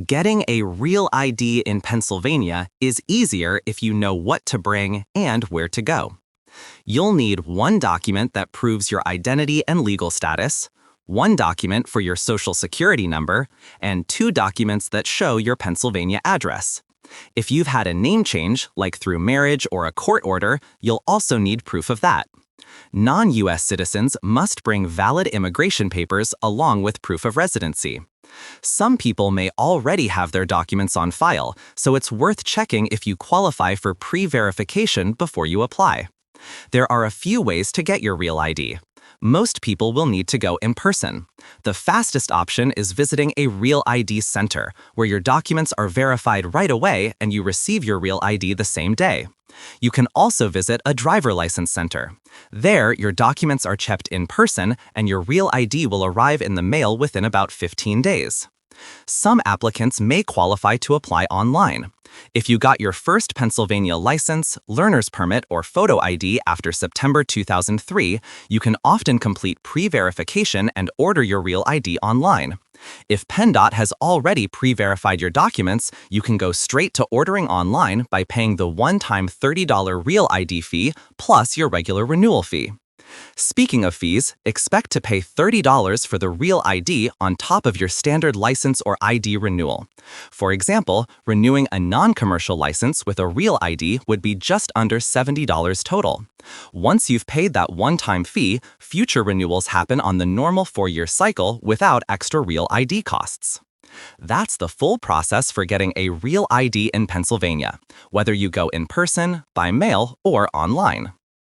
Getting a real ID in Pennsylvania is easier if you know what to bring and where to go. You'll need one document that proves your identity and legal status, one document for your social security number, and two documents that show your Pennsylvania address. If you've had a name change, like through marriage or a court order, you'll also need proof of that. Non-US citizens must bring valid immigration papers along with proof of residency. Some people may already have their documents on file, so it's worth checking if you qualify for pre-verification before you apply. There are a few ways to get your real ID. Most people will need to go in person. The fastest option is visiting a Real ID center, where your documents are verified right away and you receive your Real ID the same day. You can also visit a driver license center. There, your documents are checked in person and your Real ID will arrive in the mail within about 15 days. Some applicants may qualify to apply online. If you got your first Pennsylvania license, learner's permit, or photo ID after September 2003, you can often complete pre-verification and order your Real ID online. If PennDOT has already pre-verified your documents, you can go straight to ordering online by paying the one-time $30 Real ID fee plus your regular renewal fee. Speaking of fees, expect to pay $30 for the Real ID on top of your standard license or ID renewal. For example, renewing a non-commercial license with a Real ID would be just under $70 total. Once you've paid that one-time fee, future renewals happen on the normal 4-year cycle without extra Real ID costs. That's the full process for getting a Real ID in Pennsylvania, whether you go in person, by mail, or online.